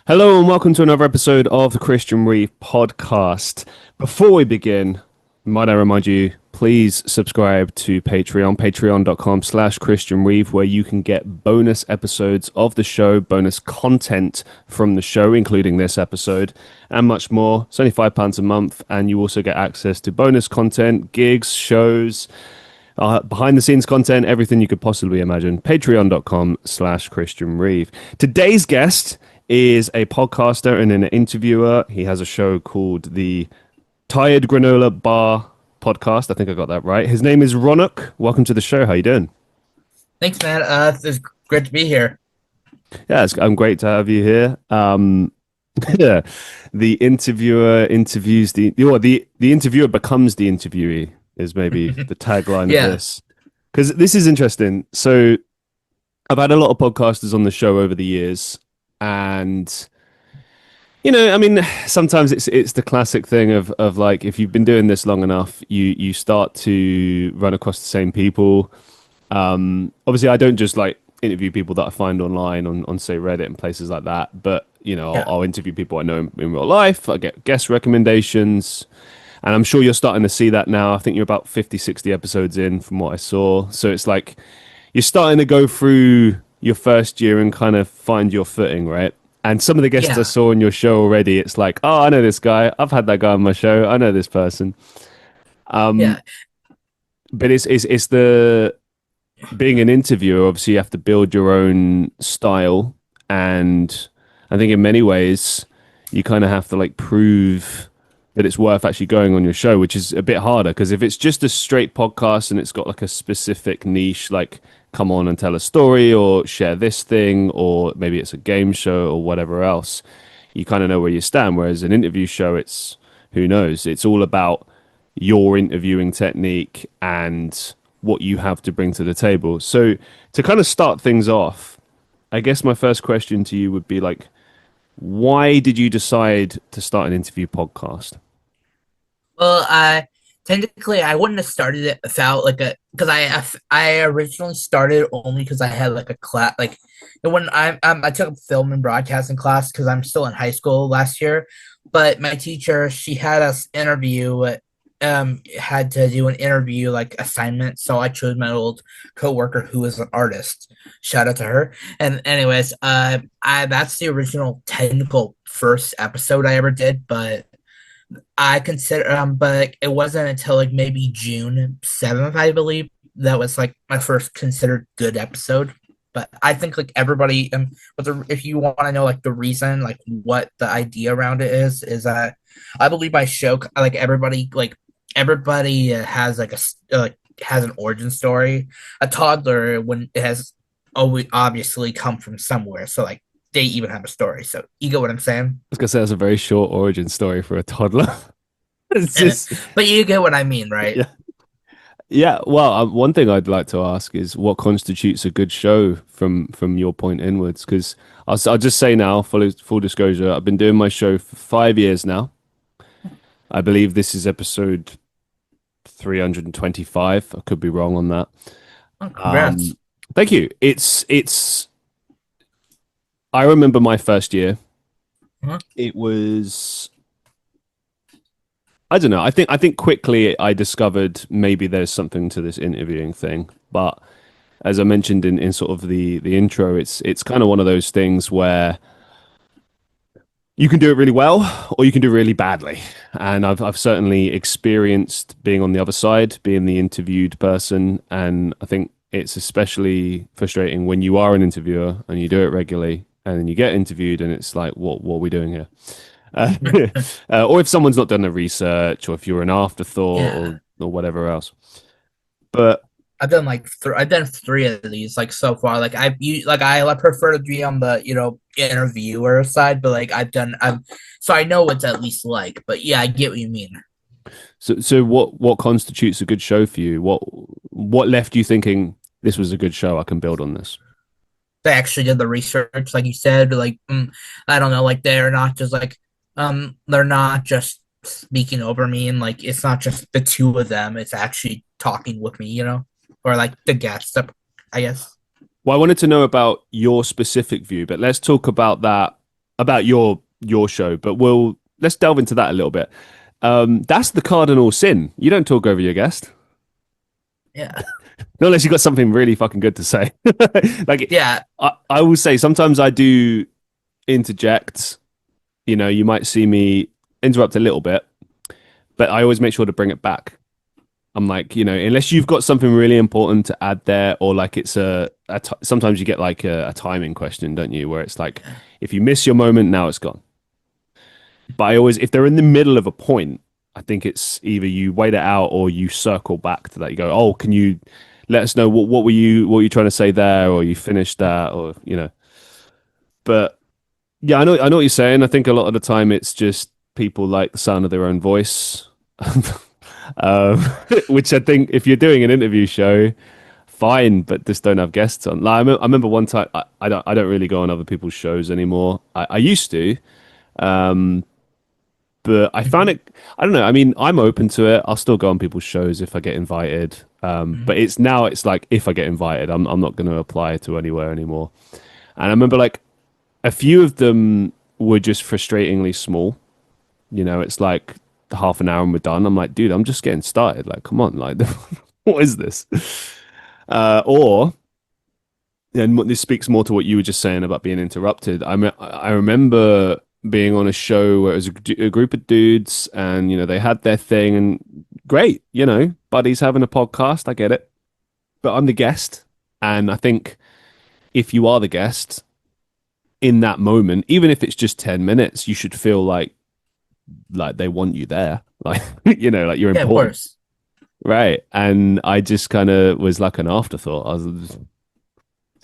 Hello and welcome to another episode of the Christian Reeve Podcast. Before we begin, might I remind you, please subscribe to Patreon, patreon.com/Christian Reeve, where you can get bonus episodes of the show, bonus content from the show, including this episode, and much more. It's only £5 a month, and you also get access to bonus content, gigs, shows, behind the scenes content, everything you could possibly imagine. Patreon.com/Christian Reeve. Today's guest is a podcaster and an interviewer. He has a show called the Tired Granolla Bar Podcast. I think I got that right. His name is Ronnoc. Welcome to the show. How you doing? Thanks, man. It's great to be here. Yeah, I'm great to have you here. Yeah, the interviewer interviews the interviewer becomes the interviewee is maybe the tagline Yeah. of this. Because this is interesting. So I've had a lot of podcasters on the show over the years. And I mean, sometimes it's the classic thing of like, if you've been doing this long enough, you start to run across the same people. Obviously, I don't just like interview people that I find online on say Reddit and places like that, but Yeah. I'll interview people I know in real life. I get guest recommendations, and I'm sure you're starting to see that now. I think you're about 50, 60 episodes in from what I saw. So it's like you're starting to go through your first year and kind of find your footing, right? And some of the guests I Yeah. saw on your show already, it's like, oh, I know this guy. I've had that guy on my show. I know this person. Yeah. But it's the being an interviewer. Obviously, you have to build your own style, and I think in many ways, you kind of have to like prove that it's worth actually going on your show, which is a bit harder because if it's just a straight podcast and it's got like a specific niche, like come on and tell a story or share this thing, or maybe it's a game show or whatever else, you kind of know where you stand. Whereas an interview show, it's who knows? It's all about your interviewing technique and what you have to bring to the table. So to kind of start things off, I guess my first question to you would be like, why did you decide to start an interview podcast? Well, I wouldn't have started it without like a because I originally started only because I had like a class like when I took a film and broadcasting class because I'm still in high school last year, but my teacher she had us interview had to do an interview like assignment, so I chose my old coworker who is an artist. Shout out to her. And anyways, I that's the original technical first episode I ever did, but I consider but it wasn't until like maybe June 7th, I believe, that was like my first considered good episode. But I think like everybody but if you want to know like the reason like what the idea around it is that I believe my show like everybody has like like has an origin story. A toddler when it has always obviously come from somewhere, so like they even have a story. So you get what I'm saying? Was gonna say that's a very short origin story for a toddler. It's just But you get what I mean, right? yeah, yeah. Well, one thing I'd like to ask is what constitutes a good show from your point inwards. Because I'll just say now, full disclosure, I've been doing my show for 5 years now. I believe this is episode 325. I could be wrong on that. Oh, congrats. Thank you. It's. I remember my first year. Huh? It was I don't know. I think quickly I discovered maybe there's something to this interviewing thing. But as I mentioned in sort of the intro, it's kind of one of those things where you can do it really well or you can do it really badly. And I've certainly experienced being on the other side, being the interviewed person, and I think it's especially frustrating when you are an interviewer and you do it regularly and then you get interviewed and it's like what are we doing here? Uh, or if someone's not done the research, or if you're an afterthought, Yeah. or whatever else. But I've done three of these like so far. Like I prefer to be on the interviewer side, but like I'm so I know what's at least like. But yeah, I get what you mean. so what constitutes a good show for you? What left you thinking this was a good show? I can build on this. They actually did the research, like you said. Like I don't know, like they're not just speaking over me, and like it's not just the two of them. It's actually talking with me, or like the guest, I guess. Well, I wanted to know about your specific view, but let's talk about that about your show, but let's delve into that a little bit. That's the cardinal sin. You don't talk over your guest. Yeah. Not unless you've got something really fucking good to say. Like, Yeah. I will say sometimes I do interject. You know, you might see me interrupt a little bit, but I always make sure to bring it back. I'm like, you know, unless you've got something really important to add there, or like it's sometimes you get like a timing question, don't you? Where it's like, if you miss your moment, now it's gone. But I always, if they're in the middle of a point, I think it's either you wait it out or you circle back to that. You go, oh, can you let us know what were you trying to say there, or you finished that, or you know. But yeah, I know what you're saying. I think a lot of the time it's just people like the sound of their own voice, um, which I think if you're doing an interview show, fine, but just don't have guests on. Like, I remember one time I don't really go on other people's shows anymore. I used to, um, but I found Mhm. it. I don't know. I mean, I'm open to it. I'll still go on people's shows if I get invited. But Mhm. it's like if I get invited, I'm not going to apply to anywhere anymore. And I remember like a few of them were just frustratingly small. You know, it's like half an hour and we're done. I'm like, dude, I'm just getting started. Like, come on, like, what is this? Or and this speaks more to what you were just saying about being interrupted. I remember being on a show where it was a group of dudes, and you know they had their thing, and great, you know, buddies having a podcast. I get it, but I'm the guest, and I think if you are the guest in that moment, even if it's just 10 minutes, you should feel like they want you there, like you know, like you're Yeah, of important, course. right? And I just kind of was like an afterthought. I was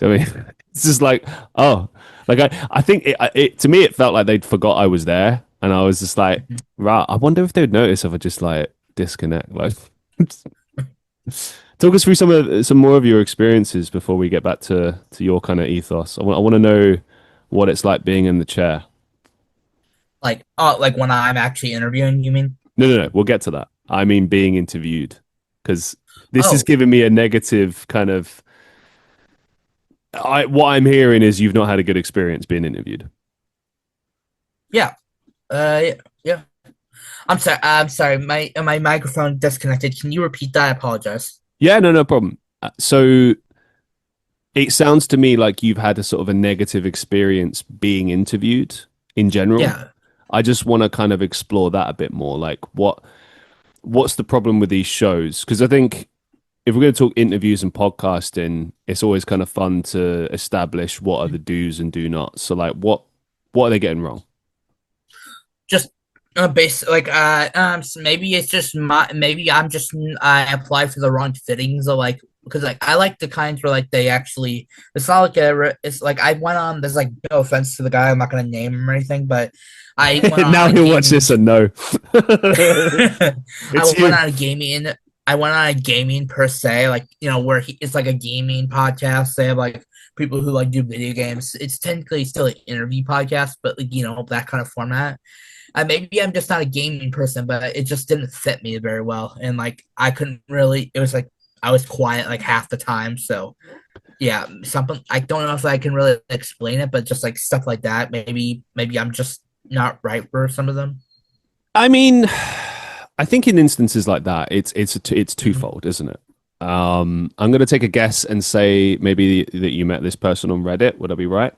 I mean, it's just like, oh, like I think it to me, it felt like they'd forgot I was there. And I was just like, Mhm. right, I wonder if they'd notice if I just like disconnect. Like, talk us through some more of your experiences before we get back to your kind of ethos. I want to know what it's like being in the chair. Like, oh, like when I'm actually interviewing, you mean? No, no, no, we'll get to that. I mean, being interviewed, because this is Oh, giving me a negative kind of. What I'm hearing is you've not had a good experience being interviewed. yeah. Yeah. Yeah. I'm sorry. I'm sorry. My microphone disconnected. Can you repeat that? I apologize. Yeah, no, no problem. So it sounds to me like you've had a sort of a negative experience being interviewed in general. Yeah. I just want to kind of explore that a bit more. Like what's the problem with these shows? Because I think if we're going to talk interviews and podcasting, it's always kind of fun to establish what are the do's and do nots. So like what are they getting wrong? Just base like so maybe it's just my maybe I applied for the wrong fittings of like because like I like the kinds where like they actually it's not like it's like I went on there's like no offense to the guy I'm not gonna name him or anything but I went on Now a he'll watch gaming this and know. I It's went you. on a gaming I went on a gaming per se like where it's like a gaming podcast they have like people who like do video games it's technically still an interview podcast but like that kind of format maybe I'm just not a gaming person, but it just didn't fit me very well. And like I couldn't really it was like I was quiet like half the time. So yeah, something I don't know if I can really explain it, but just like stuff like that. Maybe I'm just not right for some of them. I mean, I think in instances like that, it's Mhm. twofold, isn't it? I'm going to take a guess and say maybe that you met this person on Reddit. Would I be right?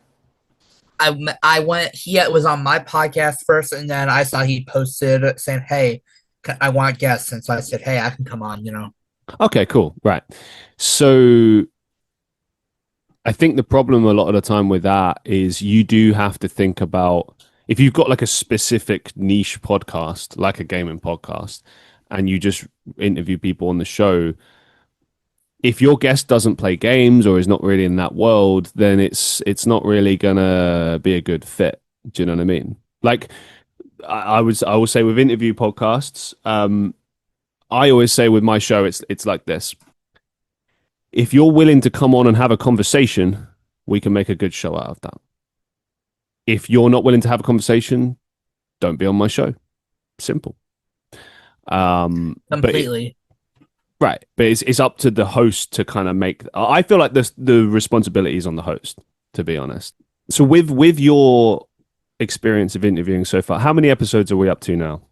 I went he was on my podcast first and then I saw he posted saying, "Hey, I want guests." And so I said, "Hey, I can come on." Okay, cool. Right. So I think the problem a lot of the time with that is you do have to think about if you've got like a specific niche podcast, like a gaming podcast, and you just interview people on the show, if your guest doesn't play games or is not really in that world, then it's not really gonna be a good fit. Do you know what I mean? Like I will say with interview podcasts, I always say with my show, it's like this. If you're willing to come on and have a conversation, we can make a good show out of that. If you're not willing to have a conversation, don't be on my show. Simple. But Completely. right, but it's up to the host to kind of make. I feel like the responsibility is on the host, to be honest. So with your experience of interviewing so far. How many episodes are we up to now?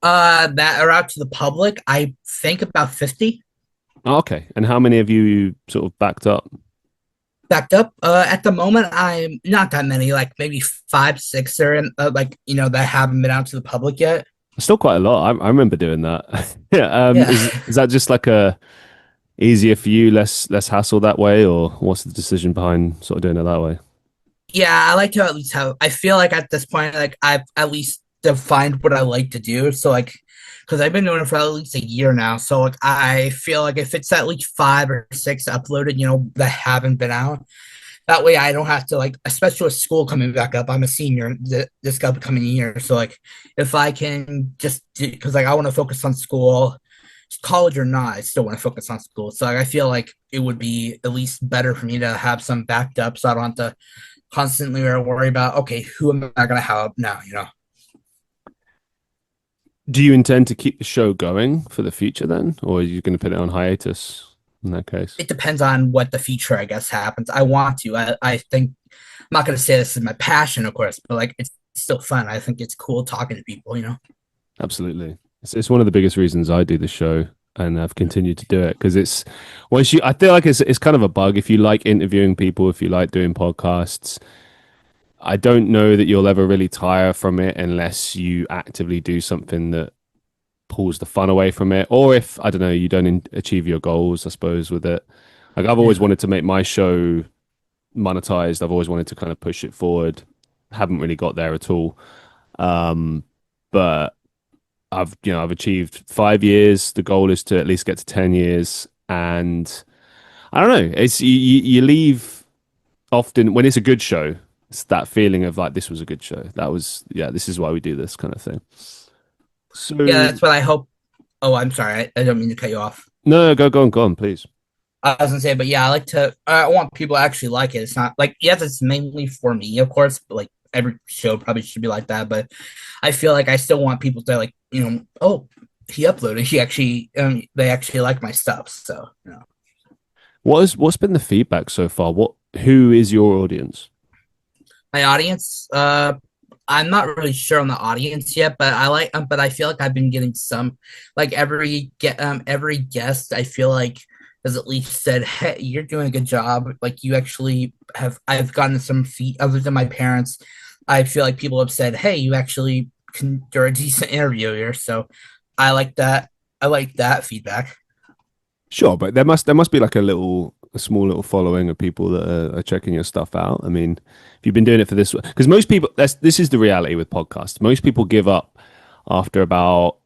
That are out to the public. I think about 50 Oh, okay. And how many have you sort of backed up? backed up. At the moment, I'm not that many, like maybe five, six are in, like, that haven't been out to the public yet. Still quite a lot. I remember doing that. Yeah. Yeah. Is that just like a easier for you, less hassle that way, or what's the decision behind sort of doing it that way? Yeah, I like to at least have, I feel like at this point, like I've at least defined what I like to do. So like, because I've been doing it for at least a year now. So like, I feel like if it's at least five or six uploaded, that haven't been out, that way I don't have to like, especially with school coming back up. I'm a senior this upcoming year. So like, if I can just do, because like I want to focus on school, college or not, I still want to focus on school. So like, I feel like it would be at least better for me to have some backed up, so I don't have to constantly worry about, okay, who am I going to have now? Do you intend to keep the show going for the future then, or are you going to put it on hiatus in that case? It depends on what the feature, I guess, happens. I want to. I think I'm not going to say this is my passion, of course, but like it's still fun. I think it's cool talking to people. Absolutely. It's one of the biggest reasons I do the show and I've continued to do it because it's once you I feel like it's kind of a bug if you like interviewing people, if you like doing podcasts. I don't know that you'll ever really tire from it unless you actively do something that pulls the fun away from it, or if I don't know, you don't achieve your goals, I suppose, with it. Like I've always Yeah. wanted to make my show monetized. I've always wanted to kind of push it forward. Haven't really got there at all. Um, but I've achieved 5 years. The goal is to at least get to 10 years, and I don't know. It's you leave often when it's a good show. It's that feeling of like this was a good show. That was yeah. This is why we do this kind of thing. Yeah, So that's what I hope. Oh, I'm sorry. I don't mean to cut you off. no, go on, please. I was gonna say, but yeah, I want people to actually like it. It's not like, yes, it's mainly for me, of course, but like every show probably should be like that. But I feel like I still want people to like, oh, he uploaded. They actually like my stuff. So. What's been the feedback so far? Who is your audience? My audience, I'm not really sure on the audience yet, but but I feel like I've been getting some, like every guest, I feel like has at least said, "Hey, you're doing a good job." Like you actually have. I've gotten some feed other than my parents. I feel like people have said, "Hey, you actually you're a decent interviewer." So I like that. I like that feedback. Sure, but there must be like a small little following of people that are checking your stuff out. I mean, if you've been doing it for this, because most people, this is the reality with podcasts. Most people give up after about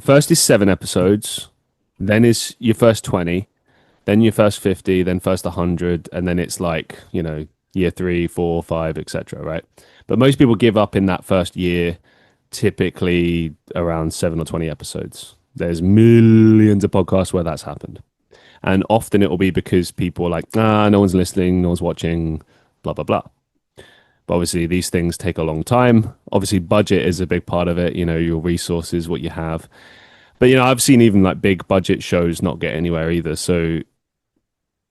first is 7 episodes, then is your first 20, then your first 50, then first 100, and then it's like year 3, 4, 5, etc. Right? But most people give up in that first year, typically around 7 or 20 episodes. There's millions of podcasts where that's happened. And often it will be because people are like, no one's listening, no one's watching, blah, blah, blah. But obviously, these things take a long time. Obviously, budget is a big part of it, your resources, what you have. But, I've seen even like big budget shows not get anywhere either. So,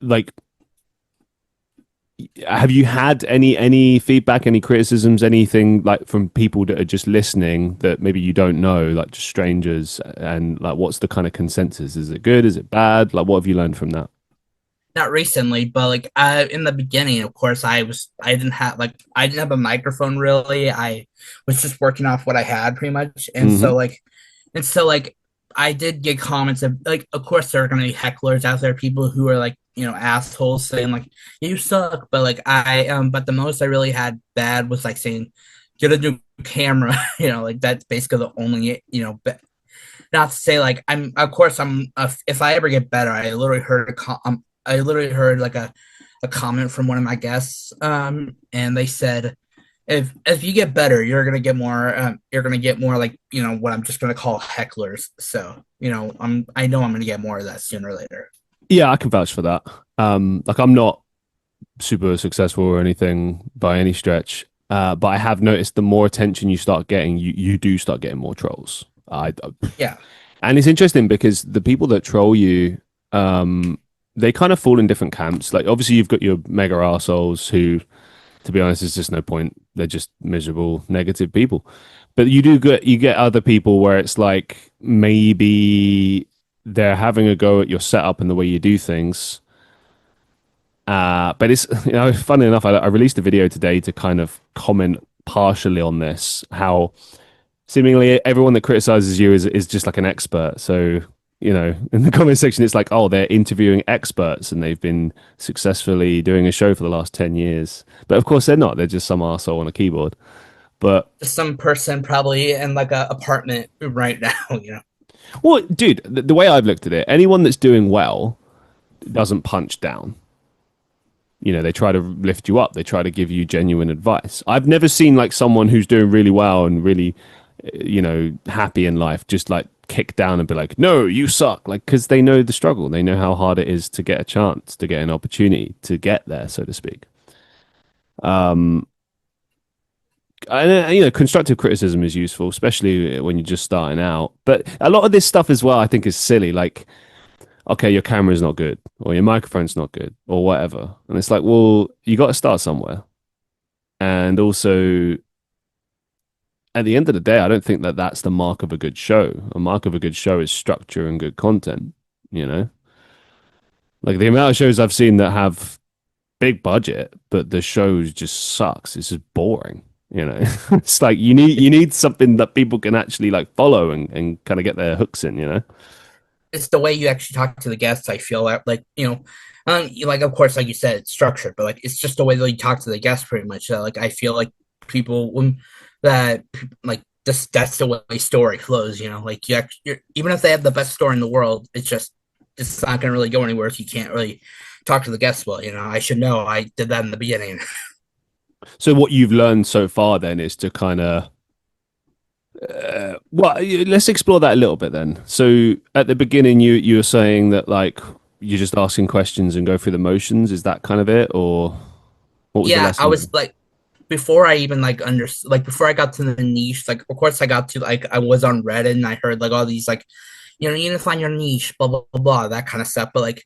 like, have you had any feedback, any criticisms, anything like from people that are just listening that maybe you don't know, like just strangers? And like, what's the kind of consensus? Is it good? Is it bad? Like, what have you learned from that? Not recently, but like in the beginning, of course, I didn't have a microphone really. I was just working off what I had pretty much, Hmm. and so like I did get comments of like, of course, there are gonna be hecklers out there, people who are like, assholes saying like, you suck, but like but the most I really had bad was like saying, get a new camera, like that's basically the only, not to say like I'm, of course, if I ever get better, I literally heard like a comment from one of my guests, and they said, if you get better, you're gonna get more like, what I'm just gonna call hecklers. So I know I'm gonna get more of that sooner or later. Yeah, I can vouch for that. Like I'm not super successful or anything by any stretch. But I have noticed the more attention you start getting, you do start getting more trolls. Yeah, And it's interesting because the people that troll you, they kind of fall in different camps. Like obviously you've got your mega arseholes who To be honest, there's just no point. They're just miserable, negative people. But you get other people where it's like maybe they're having a go at your setup and the way you do things. But it's funny enough, I released a video today to kind of comment partially on this, how seemingly everyone that criticizes you is just like an expert. So, in the comment section, it's like, oh, they're interviewing experts and they've been successfully doing a show for the last 10 years. But of course, they're not. They're just some arsehole on a keyboard. But, Just some person probably in like a apartment right now, you know. well, dude, the way I've looked at it, anyone that's doing well doesn't punch down. They try to lift you up. They try to give you genuine advice. I've never seen like someone who's doing really well and really, happy in life just like kick down and be like, no, you suck. Like, because they know the struggle. They know how hard it is to get a chance, to get an opportunity, to get there, so to speak. And, constructive criticism is useful, especially when you're just starting out. But a lot of this stuff as well, I think, is silly. Like, okay, your camera's not good, or your microphone's not good, or whatever. And it's like, well, you got to start somewhere. And also, at the end of the day, I don't think that that's the mark of a good show. A mark of a good show is structure and good content, you know? Like the amount of shows I've seen that have big budget, but the show just sucks. It's just boring, you know? It's like you need something that people can actually like follow and kind of get their hooks in, you know? It's the way you actually talk to the guests. I feel like like of course, like you said, it's structured, but like it's just the way that you talk to the guests, pretty much. Like I feel like people when that like just that's the way story flows. You know, like even if they have the best story in the world, it's not gonna really go anywhere if you can't really talk to the guests well. You know, I should know. I did that in the beginning. So what you've learned so far then is to kind of well, let's explore that a little bit then. So at the beginning, you were saying that like you're just asking questions and go through the motions. Is that kind of it, or what was the Yeah, I lesson was then? like before I even like before I got to the niche, like of course I got to like I was on Reddit and I heard like all these like you need to find your niche, blah blah blah, blah that kind of stuff. But like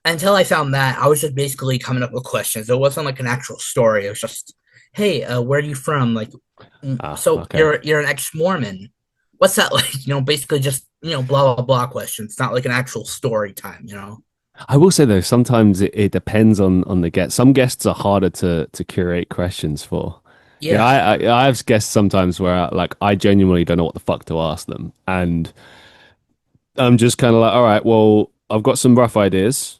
until I found that, I was just basically coming up with questions. It wasn't like an actual story. It was just, hey, where are you from? Like, Ah, so okay. you're an ex-Mormon. What's that like? Basically just blah blah blah questions. It's not like an actual story time. I will say though, sometimes it depends on the guest. Some guests are harder to curate questions for. Yeah, Yeah. I have guests sometimes where like I genuinely don't know what the fuck to ask them, and I'm just kind of like, all right, well, I've got some rough ideas.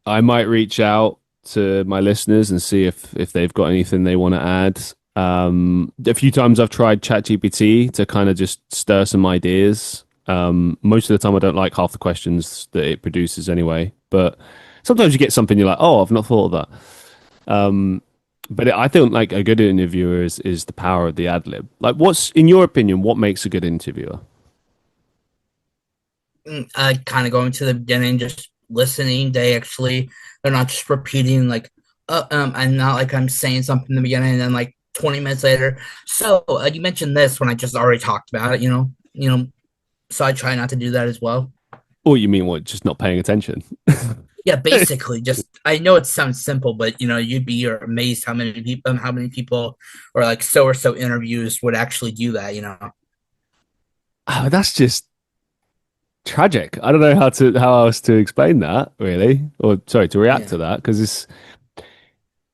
I might reach out to my listeners and see if they've got anything they want to add. A few times I've tried ChatGPT to kind of just stir some ideas. Most of the time I don't like half the questions that it produces anyway, but sometimes you get something you're like, oh, I've not thought of that. But I think like a good interviewer is the power of the ad lib. Like, what's in your opinion, what makes a good interviewer? Kind of going to the beginning, just listening. They're not just repeating like, and not like I'm saying something in the beginning and then like 20 minutes later. So you mentioned this when I just already talked about it. So I try not to do that as well. Or you mean what? Just not paying attention? Yeah, basically, just I know it sounds simple, but you're amazed how many people or like so or so interviews would actually do that. Oh, that's just tragic. I don't know how else to explain that really, or sorry, to react Yeah, to that because it's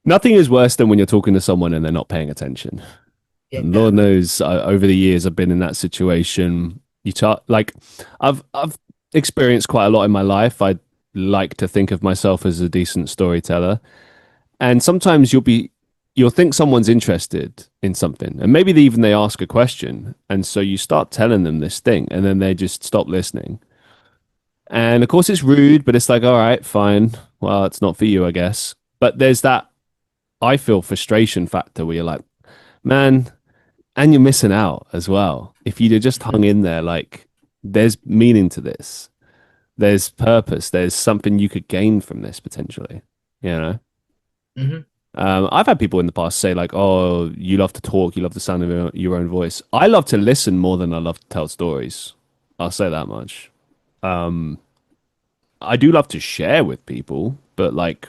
nothing is worse than when you're talking to someone and they're not paying attention. And yeah. Lord knows, over the years, I've been in that situation. Like, I've experienced quite a lot in my life. I like to think of myself as a decent storyteller, and sometimes you'll think someone's interested in something, and maybe they ask a question, and so you start telling them this thing, and then they just stop listening. And of course, it's rude, but it's like, all right, fine. Well, it's not for you, I guess. But there's that I feel frustration factor where you're like, man, and you're missing out as well. If you'd have just hung Hmm. in there, like there's meaning to this, there's purpose, there's something you could gain from this potentially. You know, Hmm. I've had people in the past say like, "Oh, you love to talk, you love the sound of your own voice." I love to listen more than I love to tell stories. I'll say that much. I do love to share with people, but like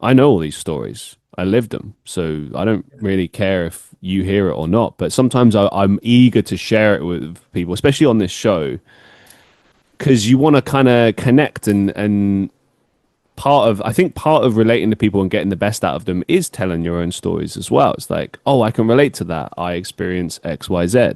I know all these stories. I lived them. So I don't really care if you hear it or not. But sometimes I'm eager to share it with people, especially on this show, because you want to kind of connect and I think part of relating to people and getting the best out of them is telling your own stories as well. It's like, oh, I can relate to that. I experience X, Y, Z.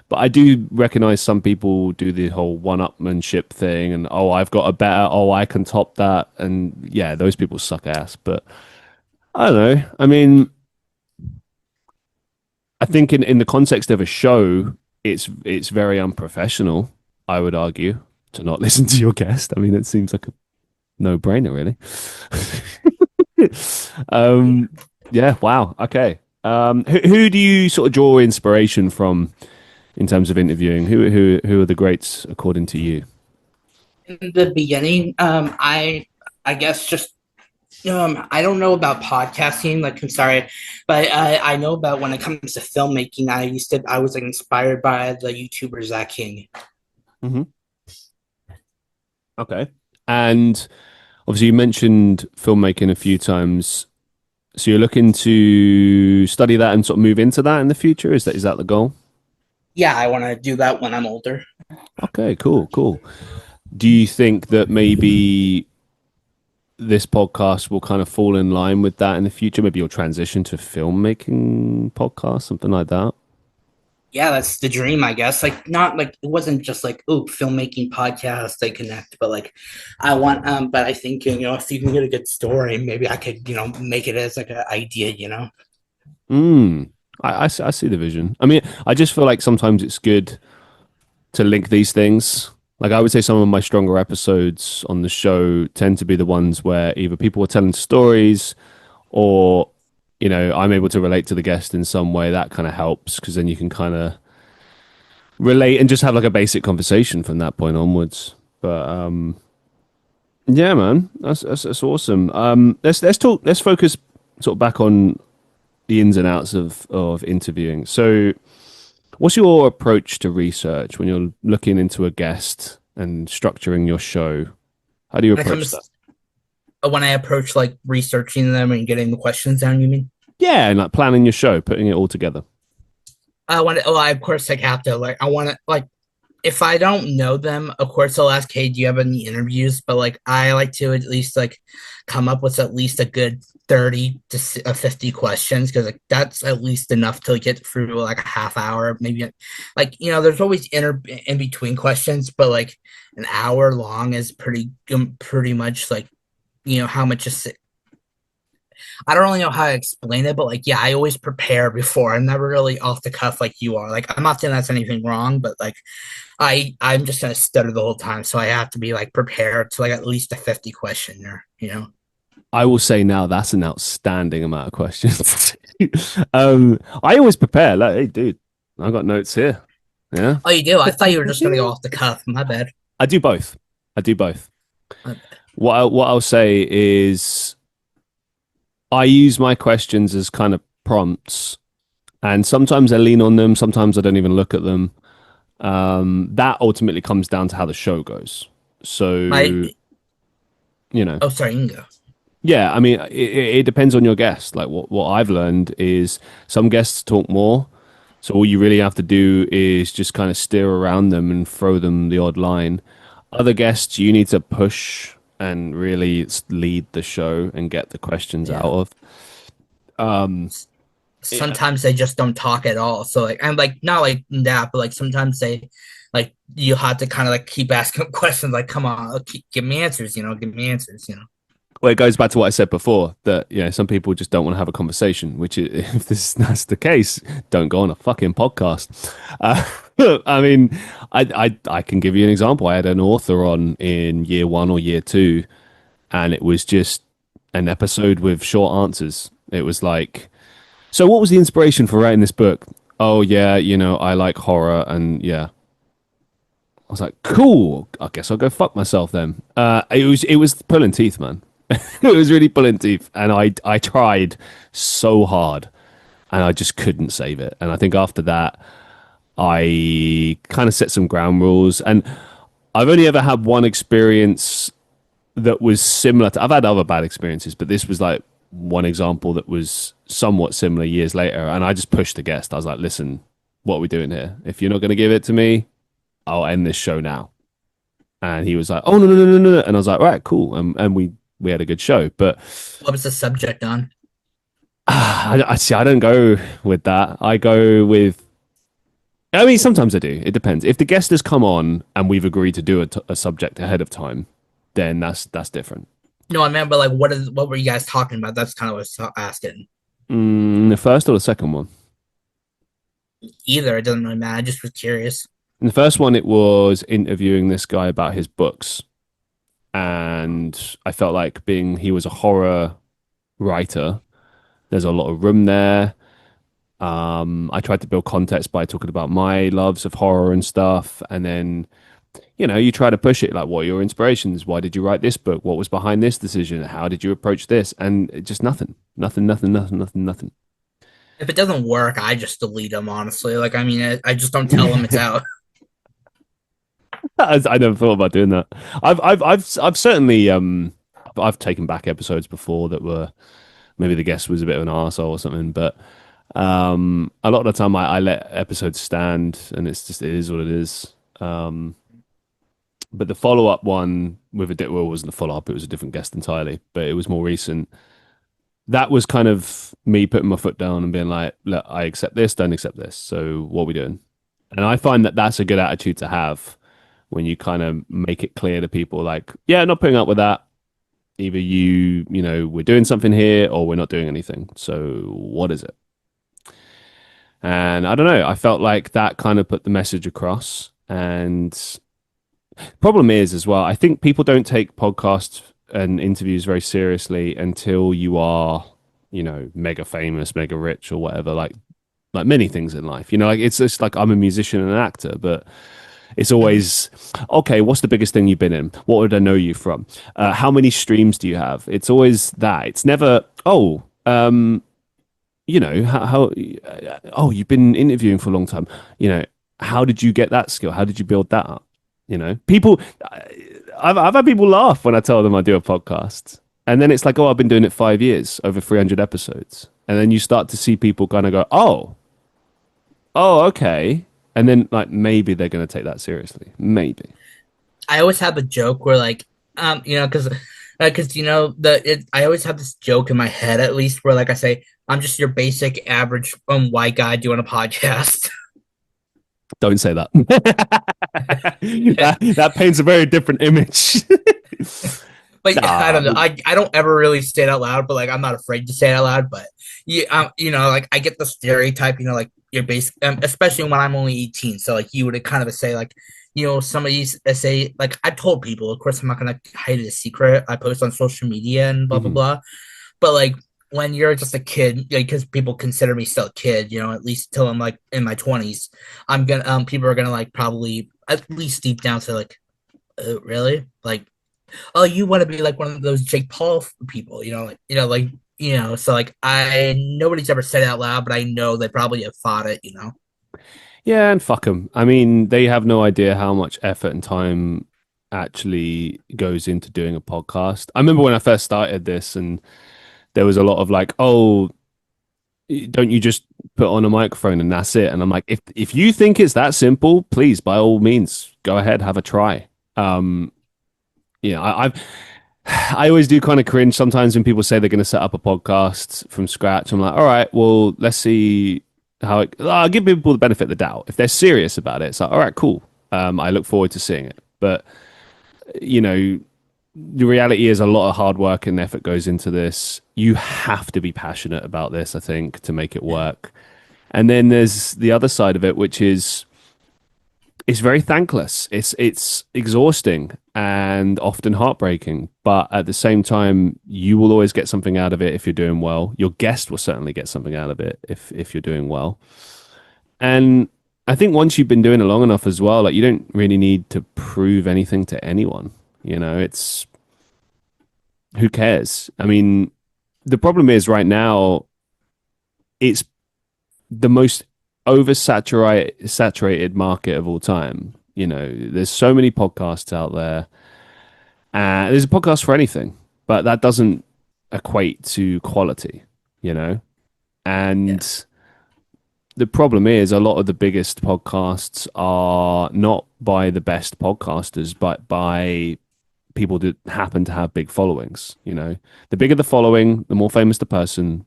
But I do recognize some people do the whole one-upmanship thing and, oh, I've got a better, oh, I can top that. And yeah, those people suck ass. But I don't know. I mean, I think in the context of a show, it's very unprofessional, I would argue, to not listen to your guest. I mean, it seems like a no-brainer, really. um, yeah, wow. Okay. Who do you sort of draw inspiration from in terms of interviewing? Who are the greats according to you? In the beginning, I guess just I don't know about podcasting. Like, I'm sorry, but I know about when it comes to filmmaking. I was like, inspired by the YouTuber Zach King. Hmm. Okay. And obviously, you mentioned filmmaking a few times. So you're looking to study that and sort of move into that in the future? Is that the goal? Yeah, I want to do that when I'm older. Okay, cool, cool. Do you think that maybe this podcast will kind of fall in line with that in the future? Maybe you'll transition to filmmaking podcast, something like that. Yeah, that's the dream, I guess. Like, not like it wasn't just like, oh, filmmaking podcast they connect, but like I want but I think if you can get a good story, maybe I could, make it as like an idea. Mm. I see the vision. I mean, I just feel like sometimes it's good to link these things. Like I would say some of my stronger episodes on the show tend to be the ones where either people are telling stories or, I'm able to relate to the guest in some way. That kind of helps because then you can kind of relate and just have like a basic conversation from that point onwards. But yeah, man, that's awesome. Let's talk. Let's focus sort of back on the ins and outs of interviewing. So, what's your approach to research when you're looking into a guest and structuring your show? How do you When it approach that? comes when I approach like researching them and getting the questions down, you mean? Yeah, and like planning your show, putting it all together. I want to. Oh, I of course like have to like. I want to like. If I don't know them, of course I'll ask, "Hey, do you have any interviews?" But like, I like to at least like come up with at least a good 30 to 50 questions because like that's at least enough to get through like a half hour, maybe. Like there's always in between questions, but like an hour long is pretty much like how much is I don't really know how to explain it, but like, yeah, I always prepare before. I'm never really off the cuff like you are. Like, I'm not saying that's anything wrong, but like, I'm just gonna stutter the whole time, so I have to be like prepared to like at least a 50 questioner. I will say now that's an outstanding amount of questions. I always prepare. Like, hey, dude, I got notes here. Yeah, Oh, you do? I thought you were just gonna go off the cuff. My bad. I do both. I do both. My bad. What I'll say is I use my questions as kind of prompts, and sometimes I lean on them. Sometimes I don't even look at them. That ultimately comes down to how the show goes. My So, you know, oh, sorry, Ingo. yeah, I mean, it depends on your guest. Like what I've learned is some guests talk more. So all you really have to do is just kind of steer around them and throw them the odd line. Other guests, you need to push and really lead the show and get the questions out Yeah. of. Um, yeah, Sometimes they just don't talk at all. So like, I'm like not like that, but like sometimes they like you have to kind of like keep asking questions. Like, come on, give me answers. Give me answers. well, it goes back to what I said before that some people just don't want to have a conversation. Which is, if that's the case, don't go on a fucking podcast. Uh, I mean, I can give you an example. I had an author on in year one or year two, and it was just an episode with short answers. It was like, so what was the inspiration for writing this book? Oh yeah, I like horror, and yeah, I was like, cool. I guess I'll go fuck myself then. It was pulling teeth, man. It was really pulling teeth, and I tried so hard, and I just couldn't save it. And I think after that, I kind of set some ground rules, and I've only ever had one experience that was similar to. I've had other bad experiences, but this was like one example that was somewhat similar years later, and I just pushed the guest. I was like, "Listen, what are we doing here? If you're not going to give it to me, I'll end this show now." And he was like, "Oh, no, no, no, no, no," and I was like, "Right, cool," and we had a good show. But What was the subject on? I see. I don't go with that. I go with. I mean, sometimes I do. It depends. If the guest has come on and we've agreed to do a subject ahead of time, then that's different. No, I remember like what were you guys talking about? That's kind of what I was asking. The first or the second one? Either it doesn't really matter. I just was curious. In the first one, it was interviewing this guy about his books, and I felt like being he was a horror writer. There's a lot of room there. I tried to build context by talking about my loves of horror and stuff, and then you try to push it like, what are your inspirations? Why did you write this book? What was behind this decision? How did you approach this? And just nothing, nothing, nothing, nothing, nothing, nothing. If it doesn't work, I just delete them. Honestly, like I mean, I just don't tell them it's out. I never thought about doing that. I've certainly I've taken back episodes before that were maybe the guest was a bit of an arsehole or something, but a lot of the time I let episodes stand, and it is what it is. But the follow up one with well, it wasn't a follow up; it was a different guest entirely, but it was more recent. That was kind of me putting my foot down and being like, "Look, I accept this, don't accept this. So what are we doing?" And I find that that's a good attitude to have when you kind of make it clear to people, like, "Yeah, not putting up with that. Either we're doing something here, or we're not doing anything. So what is it?" And I don't know. I felt like that kind of put the message across. And problem is as well, I think people don't take podcasts and interviews very seriously until you are, mega famous, mega rich, or whatever. Like many things in life, like it's just like I'm a musician and an actor, but it's always okay. What's the biggest thing you've been in? What would I know you from? How many streams do you have? It's always that. It's never how oh, you've been interviewing for a long time. How did you get that skill? How did you build that up? People, I've had people laugh when I tell them I do a podcast, and then it's like, oh, I've been doing it 5 years, over 300 episodes, and then you start to see people kind of go, oh, okay, and then like maybe they're going to take that seriously, maybe. I always have a joke where like because I always have this joke in my head at least where like I say I'm just your basic average white guy doing a podcast. Don't say that. that paints a very different image. But yeah, I don't know. I don't ever really say it out loud, but like I'm not afraid to say it out loud. But like I get the stereotype, like you're basic, especially when I'm only 18. So like you would kind of say like, somebody say like I told people, of course I'm not gonna hide it a secret. I post on social media and blah blah blah. But like when you're just a kid, because people consider me still a kid, at least till I'm like in my 20s, I'm gonna people are gonna like probably at least deep down say like, oh, really? Like, oh, you want to be like one of those Jake Paul people, so like I nobody's ever said it out loud, but I know they probably have thought it. Yeah, and fuck them. I mean, they have no idea how much effort and time actually goes into doing a podcast. I remember when I first started this, and there was a lot of like, oh, don't you just put on a microphone and that's it? And I'm like, if you think it's that simple, please, by all means, go ahead, have a try. I always do kind of cringe sometimes when people say they're going to set up a podcast from scratch. I'm like, all right, well, let's see how I'll give people the benefit of the doubt. If they're serious about it, it's like, all right, cool. I look forward to seeing it. But, the reality is a lot of hard work and effort goes into this. You have to be passionate about this, I think, to make it work. And then there's the other side of it, which is it's very thankless. It's exhausting and often heartbreaking. But at the same time, you will always get something out of it if you're doing well. Your guest will certainly get something out of it if you're doing well. And I think once you've been doing it long enough as well, like you don't really need to prove anything to anyone. It's who cares? I mean, the problem is right now, it's the most oversaturated market of all time. There's so many podcasts out there. There's a podcast for anything, but that doesn't equate to quality, you know? Yeah. And the problem is a lot of the biggest podcasts are not by the best podcasters, but by people that happen to have big followings, you know? The bigger the following, the more famous the person,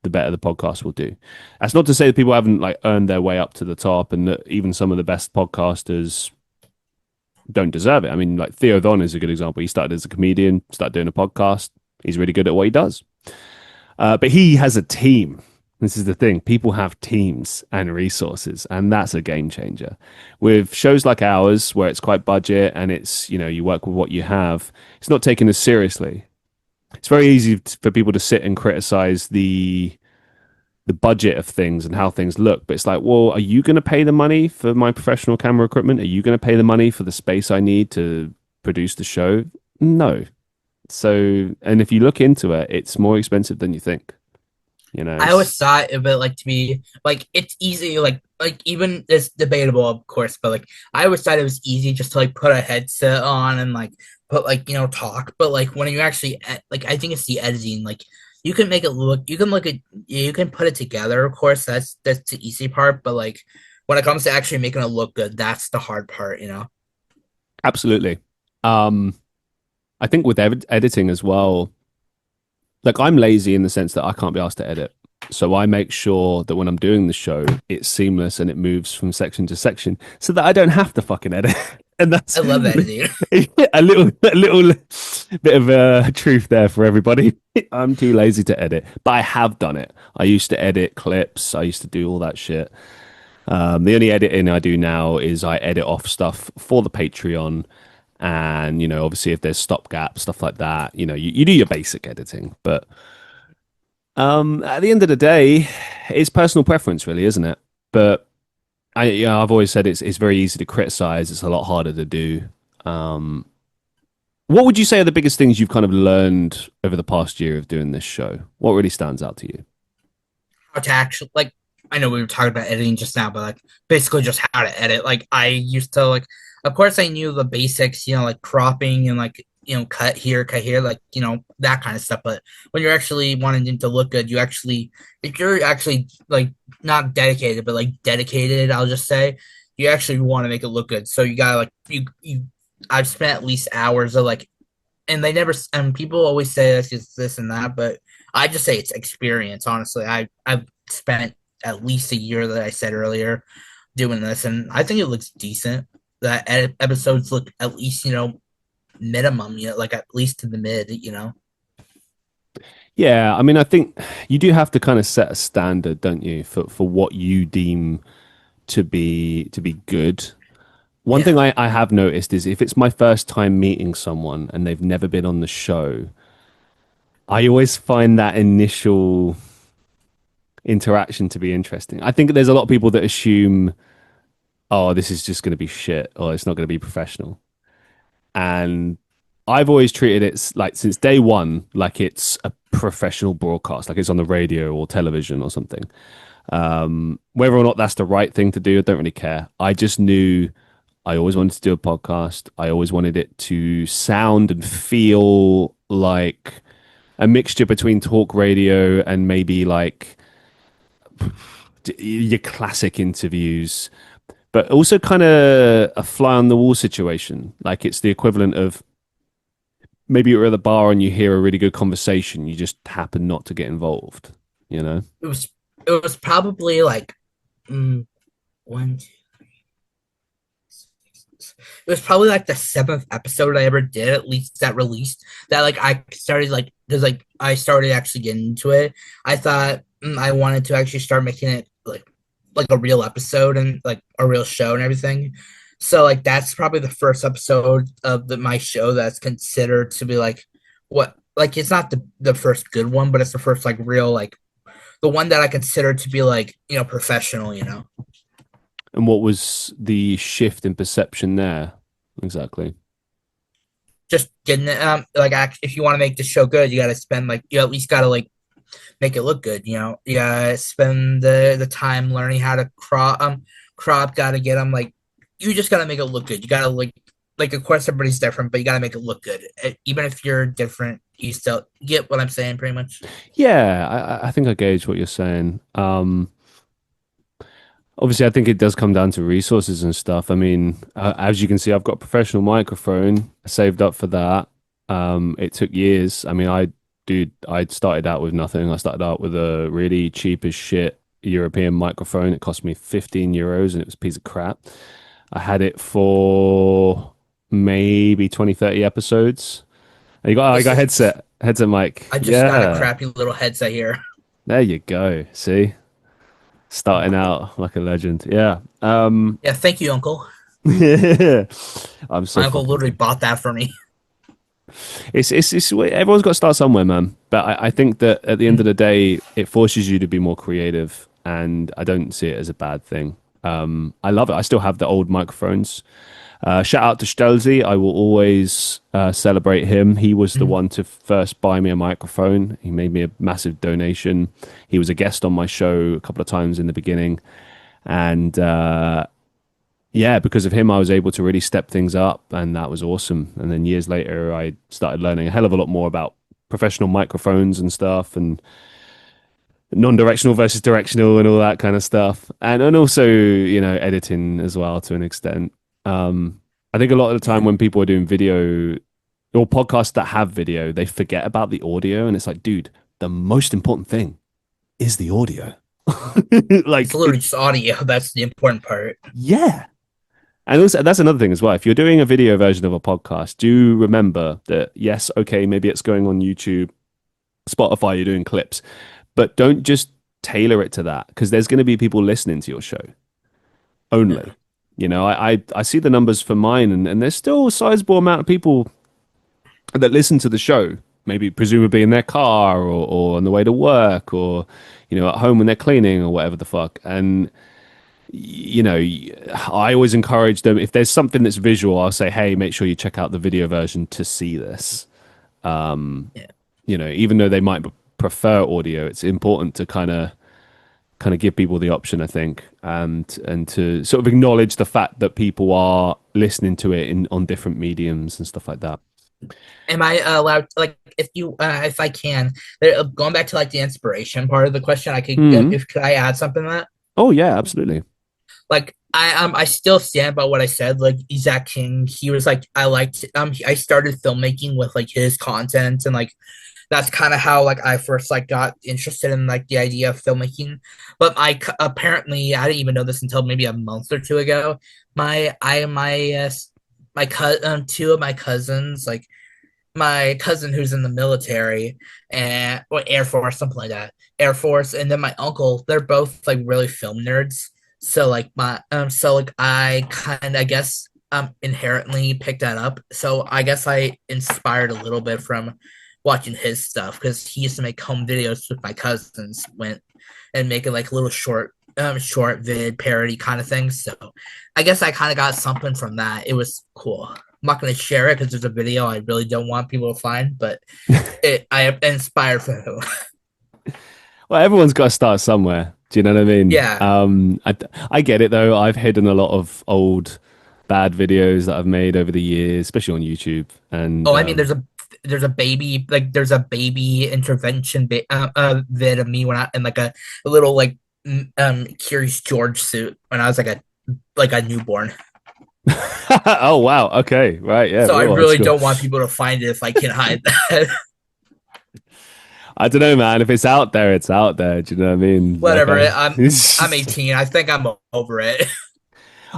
the better the podcast will do. That's not to say that people haven't like earned their way up to the top and that even some of the best podcasters don't deserve it. I mean, like Theo Von is a good example. He started as a comedian, started doing a podcast. He's really good at what he does. But he has a team. This is the thing. People have teams and resources, and that's a game changer. With shows like ours, where it's quite budget and it's, you know, you work with what you have, it's not taken as seriously. It's very easy for people to sit and criticize the budget of things and how things look. But it's like, well, are you going to pay the money for my professional camera equipment? Are you going to pay the money for the space I need to produce the show? No. So, and if you look into it, it's more expensive than you think. You know, I always thought of it like to be like it's easy, like even it's debatable, of course, but like I always thought it was easy just to like put a headset on and like put like talk, but like when you actually like I think it's the editing, like you can make it look, you can put it together, of course, that's the easy part, but like when it comes to actually making it look good, that's the hard part, you know. absolutely. I think with editing as well, like I'm lazy in the sense that I can't be asked to edit. So I make sure that when I'm doing the show, it's seamless and it moves from section to section so that I don't have to fucking edit. And that's I love editing. a little bit of truth there for everybody. I'm too lazy to edit, but I have done it. I used to edit clips. I used to do all that shit. The only editing I do now is I edit off stuff for the Patreon. And, you know, obviously if there's stopgap, stuff like that, you know, you do your basic editing. But at the end of the day, it's personal preference, really, isn't it? But I've always said it's very easy to criticize. It's a lot harder to do. Um, what would you say are the biggest things you've kind of learned over the past year of doing this show? What really stands out to you? How to actually like I know we were talking about editing just now, but like basically just how to edit. Like I used to like of course I knew the basics, like cropping and like cut here, like that kind of stuff. But when you're actually wanting it to look good, you actually if you're actually like not dedicated, but like dedicated, I'll just say, you actually want to make it look good. So you gotta like you I've spent at least hours of like and they never and people always say that's just this and that, but I just say it's experience. Honestly, I've spent at least a year that I said earlier doing this, and I think it looks decent. The episodes look at least minimum, like at least to the mid. Yeah, I mean, I think you do have to kind of set a standard, don't you, for what you deem to be good. One thing Yeah, I have noticed is if it's my first time meeting someone and they've never been on the show, I always find that initial interaction to be interesting. I think there's a lot of people that assume, oh, this is just going to be shit or it's not going to be professional. And I've always treated it like since day one, like it's a professional broadcast, like it's on the radio or television or something. Whether or not that's the right thing to do, I don't really care. I just knew I always wanted to do a podcast. I always wanted it to sound and feel like a mixture between talk radio and maybe like your classic interviews, but also kind of a fly on the wall situation. Like it's the equivalent of maybe you're at the bar and you hear a really good conversation, you just happen not to get involved, you know? it was probably like one. It was probably like the seventh episode I ever did, at least that released. That like I started like because like I started actually getting into it. I thought I wanted to actually start making it like a real episode and like a real show and everything. So like that's probably the first episode of my show that's considered to be like what like it's not the first good one, but it's the first like real like the one that I consider to be like professional. And what was the shift in perception there? Exactly. Just getting it like if you want to make the show good, you got to spend like you at least got to like make it look good. You gotta spend the time learning how to crop. Got to get them like you just got to make it look good. You got to like like of course everybody's different, but you gotta make it look good. Even if you're different, you still get what I'm saying, pretty much. Yeah, I think I gauge what you're saying. Obviously, I think it does come down to resources and stuff. I mean, as you can see, I've got a professional microphone. I saved up for that. It took years. I mean, I started out with nothing. I started out with a really cheap as shit European microphone. It cost me 15 euros and it was a piece of crap. I had it for maybe 20, 30 episodes. And I This got is headset mic. I just got a Yeah, crappy little headset here. there you go. See, starting out like a legend. Yeah. Yeah, thank you, Uncle. I'm so My uncle fucking literally good. bought that for me. It's everyone's got to start somewhere, man. But I think that at the end of Mhm. the day, it forces you to be more creative, and I don't see it as a bad thing. I love it. I still have the old microphones. Shout out to Stelzy. I will always celebrate him. He was the Mhm. one to first buy me a microphone. He made me a massive donation. He was a guest on my show a couple of times in the beginning, and yeah, because of him, I was able to really step things up, and that was awesome. And then years later, I started learning a hell of a lot more about professional microphones and stuff, and non-directional versus directional, and all that kind of stuff, and also editing as well to an extent. I think a lot of the Yeah, time when people are doing video or podcasts that have video, they forget about the audio, and it's like, dude, the most important thing is the audio. it's like, literally just audio. That's the important part. yeah. And also, that's another thing as well. If you're doing a video version of a podcast, do remember that, yes, okay, maybe it's going on YouTube, Spotify, you're doing clips, but don't just tailor it to that because there's going to be people listening to your show Yeah. only. I see the numbers for mine, and there's still a sizable amount of people that listen to the show, maybe presumably in their car or on the way to work or, at home when they're cleaning or whatever the fuck. And I always encourage them if there's something that's visual, I'll say, hey, make sure you check out the video version to see this. Yeah. Even though they might prefer audio, it's important to kind of give people the option, I think, and to sort of acknowledge the fact that people are listening to it in on different mediums and stuff like that. Am I allowed, like, if I can, going back to like the inspiration part of the question, I could, Mm. if could I add something to that? Oh yeah, absolutely. Like I still stand by what I said. Like Zach King, he was like I liked I started filmmaking with like his content, and like that's kind of how like I first like got interested in like the idea of filmmaking. But apparently I didn't even know this until maybe a month or two ago. My two of my cousins, like my cousin who's in the military and or Air Force, something like that, Air Force, and then my uncle, they're both like really film nerds. So like I kind of, I guess, inherently picked that up. So I guess I inspired a little bit from watching his stuff because he used to make home videos with my cousins, went and making like little short vid parody kind of things. So I guess I kind of got something from that. It was cool. I'm not going to share it because there's a video I really don't want people to find, but I am inspired from him. Well, everyone's got to start somewhere. Do you know what I mean? Yeah. I get it though. I've hidden a lot of old bad videos that I've made over the years, especially on YouTube. And Oh, I mean, there's a baby intervention vid of me when I in like a little like Curious George suit when I was like a newborn. oh wow, okay, right, yeah, So I real old really school. don't want people to find it if I can hide that. I don't know, man. If it's out there, it's out there. Do you know what I mean? Like Whatever. I'm I, 18. I think I'm over it.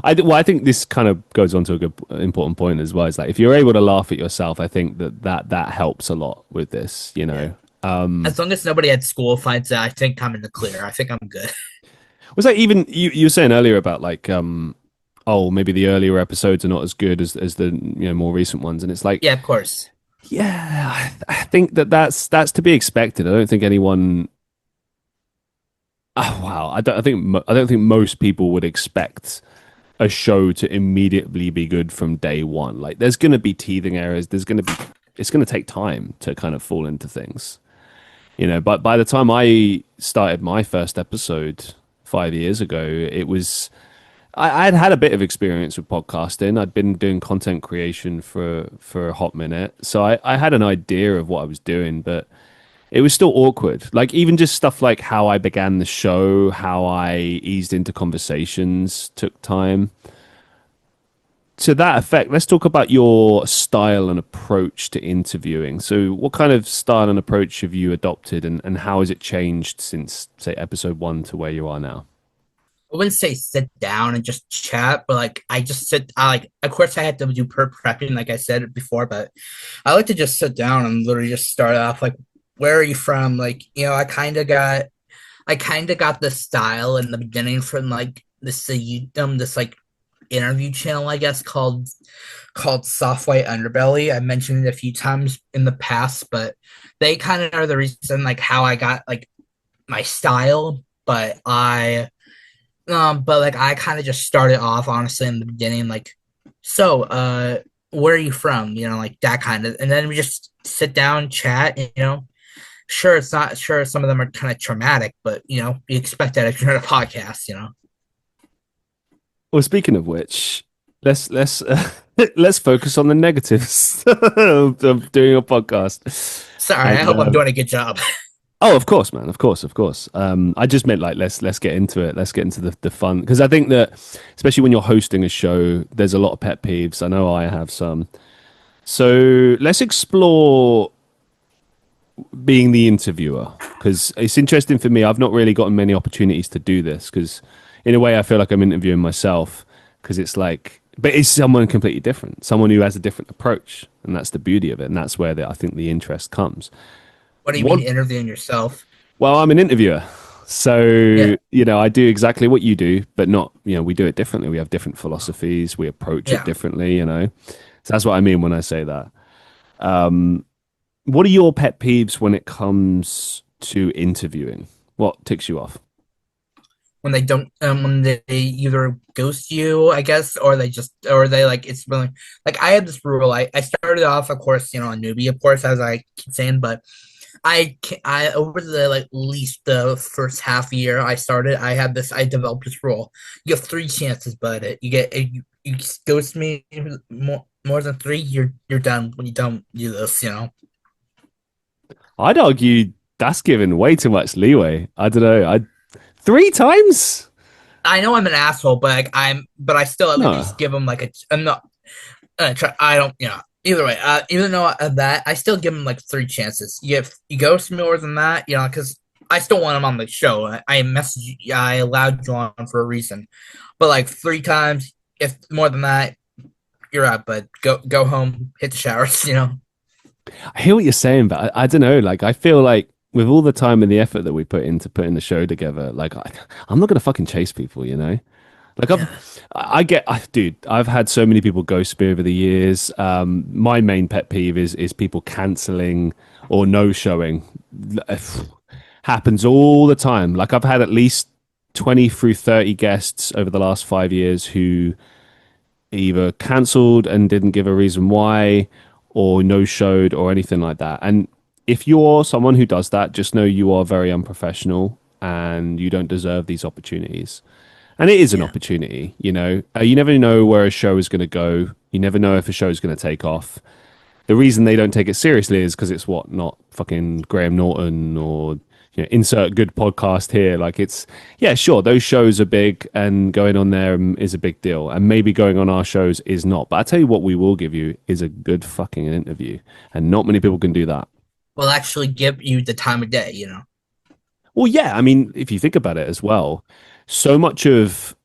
well, I think this kind of goes on to a good important point as well. It's like if you're able to laugh at yourself, I think that helps a lot with this. Yeah. As long as nobody at school finds it, I think I'm in the clear. I think I'm good. Was that even you were saying earlier about like oh maybe the earlier episodes are not as good as the more recent ones, and it's like Yeah, of course. yeah, I think that's to be expected. I don't think anyone. Oh, wow, I don't think most people would expect a show to immediately be good from day one. Like there's going to be teething errors. It's going to take time to kind of fall into things, But by the time I started my first episode 5 years ago, it was I'd had a bit of experience with podcasting. I'd been doing content creation for a hot minute, so I had an idea of what I was doing, but it was still awkward. Like even just stuff like how I began the show, how I eased into conversations took time. To that effect, let's talk about your style and approach to interviewing. So, what kind of style and approach have you adopted, and how has it changed since, say, episode one to where you are now? I wouldn't say sit down and just chat, but like I just sit. I like, of course, I had to do per prepping, like I said before, but I like to just sit down and literally just start off like, where are you from? Like, I kind of got the style in the beginning from like this like interview channel, I guess, called Soft White Underbelly. I mentioned it a few times in the past, but they kind of are the reason like how I got like my style. But like I kind of just started off honestly in the beginning, like, so where are you from? Like that kind of, and then we just sit down, chat, sure it's not sure some of them are kind of traumatic, but you expect that if you're in a podcast. Well, speaking of which, let's let's focus on the negatives of doing a podcast. Sorry, I And hope I'm doing a good job. oh, of course, man, of course, of course. I just meant like let's get into it. Let's get into the fun because I think that especially when you're hosting a show, there's a lot of pet peeves. I know I have some. So let's explore being the interviewer because it's interesting for me. I've not really gotten many opportunities to do this because, in a way, I feel like I'm interviewing myself because it's like, but it's someone completely different, someone who has a different approach, and that's the beauty of it, and that's where I think the interest comes. What do you What? mean interviewing yourself? Well, I'm an interviewer, Yeah, so I do exactly what you do, but not we do it differently. We have different philosophies. We approach it yeah. differently. So that's what I mean when I say that. What are your pet peeves when it comes to interviewing? What ticks you off? When they don't, when they either ghost you, I guess, or they like it's really like I had this rule. I started off, of course, a newbie, of course, as I keep saying, but I over the like least the first half year I developed this rule. You have three chances, but you ghost me more than three, you're done when you don't do this. I'd argue that's given way too much leeway. I don't know. I three times? I know I'm an asshole, but but I still at No. least give them like I'm not. I don't. Either way, even though that, I still give them like three chances. If you ghost me more than that, because I still want them on the show. I messaged you, I allowed you on for a reason, but like three times, if more than that, you're out. But go home, hit the showers. I hear what you're saying, but I don't know. Like, I feel like with all the time and the effort that we put into putting the show together, like, I'm not going to fucking chase people. Like Yeah, dude, I've had so many people ghost me over the years. My main pet peeve is people canceling or no showing. Happens all the time. Like I've had at least 20 through 30 guests over the last 5 years who either cancelled and didn't give a reason why or no showed or anything like that. And if you're someone who does that, just know you are very unprofessional and you don't deserve these opportunities. And it is an yeah, opportunity. You never know where a show is going to go. You never know if a show is going to take off. The reason they don't take it seriously is because it's not fucking Graham Norton or insert good podcast here. Like yeah, sure, those shows are big and going on there is a big deal, and maybe going on our shows is not. But I tell you what, we will give you is a good fucking interview, and not many people can do that. will actually give you the time of day. Well, yeah, I mean, if you think about it as well, so much of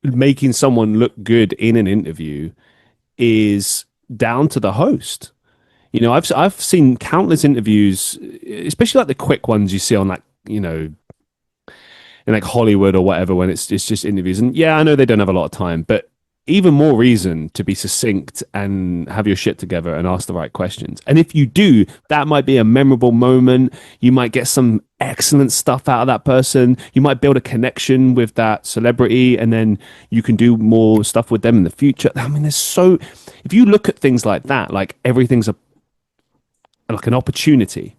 making someone look good in an interview is down to the host. I've seen countless interviews, especially like the quick ones you see on like in like Hollywood or whatever when it's just interviews. And yeah, I know they don't have a lot of time, but even more reason to be succinct and have your shit together and ask the right questions. And if you do, that might be a memorable moment. You might get some excellent stuff out of that person. You might build a connection with that celebrity and then you can do more stuff with them in the future. I mean, if you look at things like that, like everything's like an opportunity,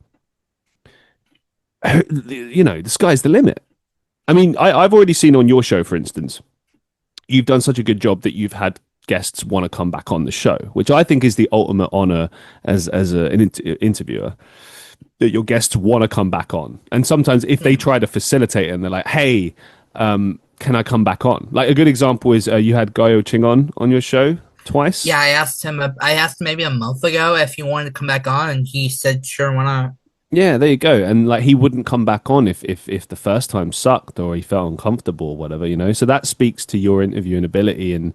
the sky's the limit. I mean, I've already seen on your show, for instance, you've done such a good job that you've had guests want to come back on the show, which I think is the ultimate honor an interviewer, that your guests want to come back on. And sometimes if they try to facilitate it and they're like, hey, can I come back on? Like a good example is you had Gaio Ching on your show twice. Yeah, I asked him. I asked maybe a month ago if he wanted to come back on, and he said, "Sure, why not?" Yeah, there you go. And like he wouldn't come back on if the first time sucked or he felt uncomfortable or whatever, you know. So that speaks to your interviewing ability and,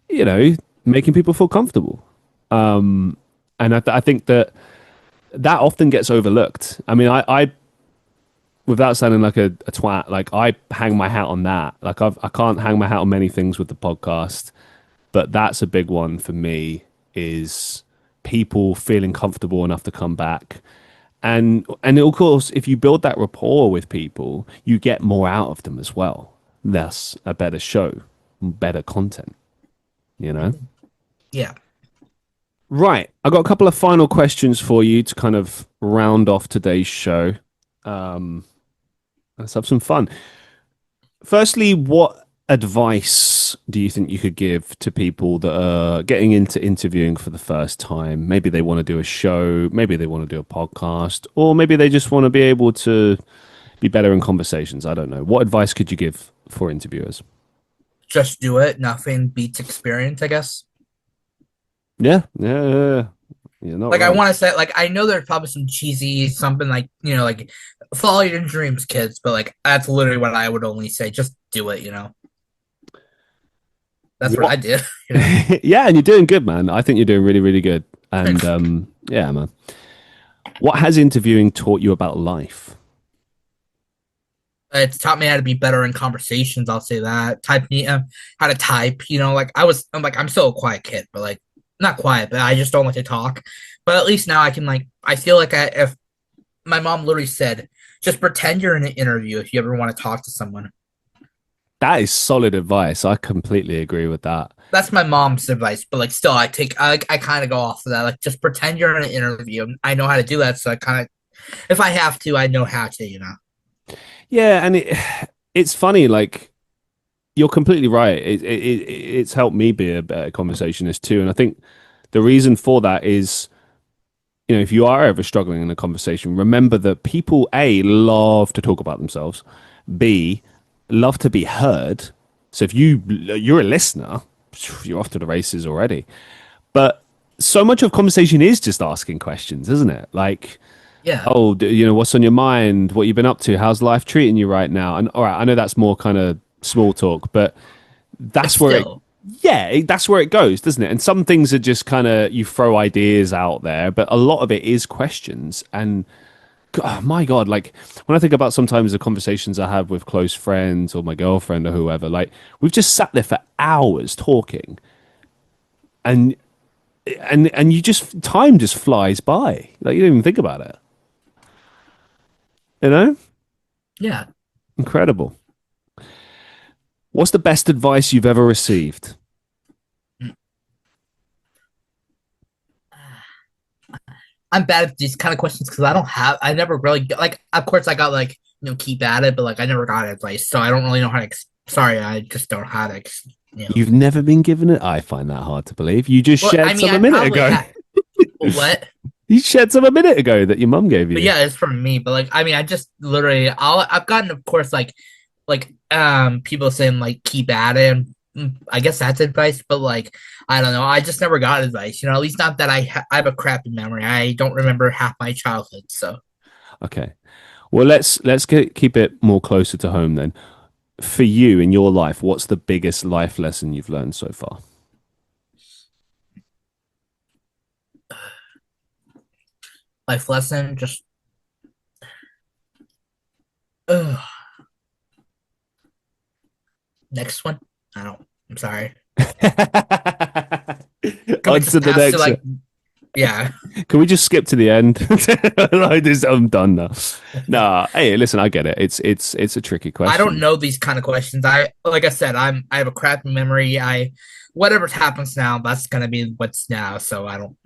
you know, making people feel comfortable. And I think that that often gets overlooked. I mean, I without sounding like a twat, like I hang my hat on that. Like I can't hang my hat on many things with the podcast, but that's a big one for me is people feeling comfortable enough to come back. And of course, if you build that rapport with people, you get more out of them as well. That's a better show, better content, you know? Yeah. Right. I got a couple of final questions for you to kind of round off today's show. Let's have some fun. Firstly, what advice do you think you could give to people that are getting into interviewing for the first time? Maybe they want to do a show, maybe they want to do a podcast, or maybe they just want to be able to be better in conversations. I don't know. What advice could you give for interviewers? Just do it. Nothing beats experience, I guess. Yeah. You're not Like I wrong. want to say, like I know there's probably some cheesy something like like follow your dreams, kids. But like that's literally what I would only say. Just do it. That's what What? I did. You know, Yeah, and you're doing good, man. I think you're doing really, really good. And thanks. yeah, man. What has interviewing taught you about life? It's taught me how to be better in conversations. I'll say that. Type me how to type. Like I'm still a quiet kid, but like not quiet, but I just don't like to talk. But at least now I can I feel like if my mom literally said, just pretend you're in an interview if you ever want to talk to someone. That is solid advice. I completely agree with that. That's my mom's advice, but like still I kind of go off of that. Like just pretend you're in an interview. I know how to do that, so I kind of if I have to, I know how to. Yeah, and it's funny. Like you're completely right. It's helped me be a better conversationist too. And I think the reason for that is, you know, if you are ever struggling in a conversation, remember that people A love to talk about themselves, B love to be heard. So if you're a listener, you're off to the races already. But so much of conversation is just asking questions, isn't it? Like, Yeah, oh, you know, what's on your mind? What you've been up to? How's life treating you right now? And all right, I know that's more kind of small talk, but but that's where it, still, yeah, that's where it goes, doesn't it? And some things are just kind of you throw ideas out there, but a lot of it is questions. And oh my God, like when I think about sometimes the conversations I have with close friends or my girlfriend or whoever, like we've just sat there for hours talking, and and you just time just flies by. Like you don't even think about it, you know? yeah. Incredible. What's the best advice you've ever received? I'm bad at these kind of questions because I never really of course I got keep at it, but like I never got advice, so I don't really know how to. Sorry, I just don't know how to. You've never been given it? I find that hard to believe. You just Well, I shared mean, some I a minute probably ago. what? You shared some a minute ago that your mum gave But you. yeah, it's from me. But like, I mean, I just literally, I've gotten, of course, people saying like keep at it. And I guess that's advice, but like, I don't know. I just never got advice. At least not that I have a crappy memory. I don't remember half my childhood. So Okay. Well, keep it more closer to home then. For you in your life, what's the biggest life lesson you've learned so far? life lesson, just ugh. Next one. I don't. I'm sorry. Can we On to just the pass to next one. yeah. Can we just skip to the end? I'm done now. Nah, hey, listen, I get it. It's a tricky I don't question. know these kind of questions. Like I said, I have a crappy memory. Whatever happens now, that's gonna be what's now. So I don't.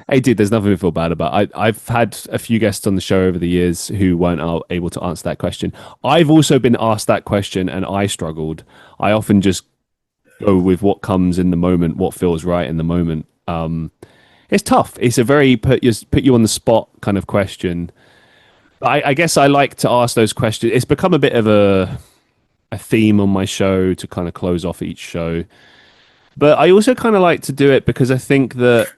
Hey, dude, there's nothing to feel bad about. I've had a few guests on the show over the years who weren't able to answer that question. I've also been asked that question and I struggled. I often just go with what comes in the moment, what feels right in the moment. It's tough. It's a very put you on the spot kind of question. I guess I like to ask those questions. It's become a bit of a theme on my show to kind of close off each show. But I also kind of like to do it because I think that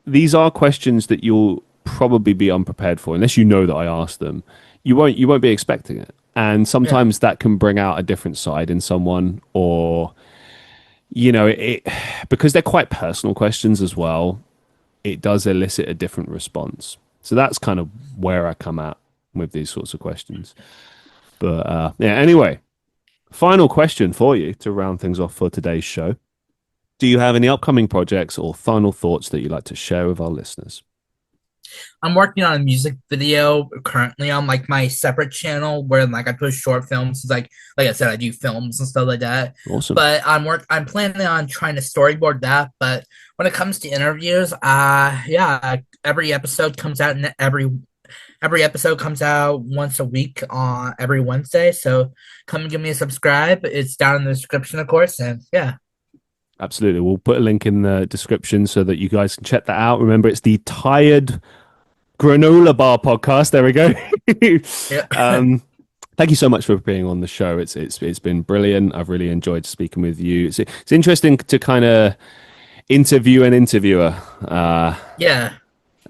these are questions that you'll probably be unprepared for unless you know that I asked them. You won't be expecting it. And Yeah. sometimes that can bring out a different side in someone, or it because they're quite personal questions as well, it does elicit a different response. So that's kind of where I come at with these sorts of questions. But yeah, anyway, final question for you to round things off for today's show. Do you have any upcoming projects or final thoughts that you'd like to share with our listeners? I'm working on a music video currently on like my separate channel where like I post short films. Like I said, I do films and stuff like that. Awesome. But I'm planning on trying to storyboard that. But when it comes to interviews, yeah, every episode comes out once a week on every Wednesday. So come and give me a subscribe. It's down in the description, of course. And yeah. Absolutely. We'll put a link in the description so that you guys can check that out. Remember, it's the Tired Granolla Bar Podcast. There we go. Yeah. Thank you so much for being on the show. It's been brilliant. I've really enjoyed speaking with you. It's interesting to kind of interview an interviewer. Yeah.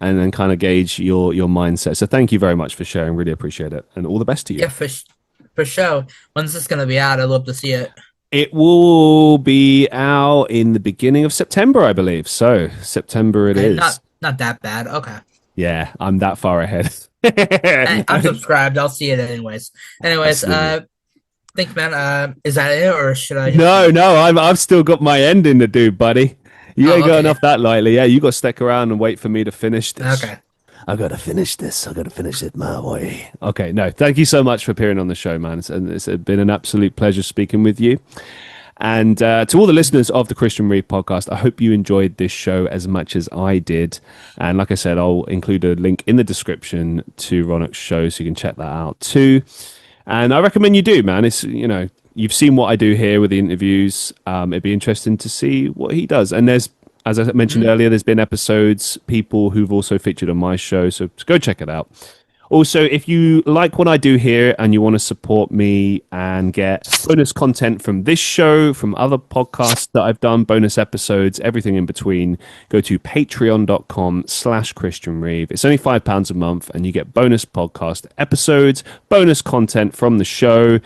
And then kind of gauge your mindset. So thank you very much for sharing. Really appreciate it, and all the best to you. Yeah, for sure. When's this gonna be out? I'd love to see it. It will be out in the beginning of September, I believe. So September it is. Not that bad. Okay. Yeah, I'm that far ahead. I'm subscribed. I'll see it anyways. Anyways, think man, is that it or should I? No, I've still got my ending to do, buddy. You ain't going Okay. off that lightly. Yeah, you got to stick around and wait for me to finish this. Okay. I got to finish this. I got to finish it my way. Okay, no, thank you so much for appearing on the show, man. It's been an absolute pleasure speaking with you. And to all the listeners of the Christian Reeve Podcast, I hope you enjoyed this show as much as I did. And like I said, I'll include a link in the description to Ronnoc's show so you can check that out too. And I recommend you do, man. It's, you've seen what I do here with the interviews. It'd be interesting to see what he does. And there's, as I mentioned earlier, there's been episodes, people who've also featured on my show. So go check it out. Also, if you like what I do here and you want to support me and get bonus content from this show, from other podcasts that I've done, bonus episodes, everything in between, go to patreon.com/Christian Reeve. It's only £5 a month and you get bonus podcast episodes, bonus content from the show,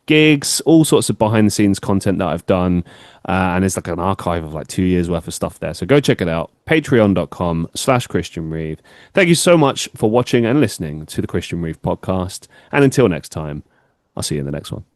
gigs, all sorts of behind the scenes content that I've done. And there's like an archive of like 2 years worth of stuff there. So go check it out. Patreon.com/Christian Reeve. Thank you so much for watching and listening to the Christian Reeve Podcast. And until next time, I'll see you in the next one.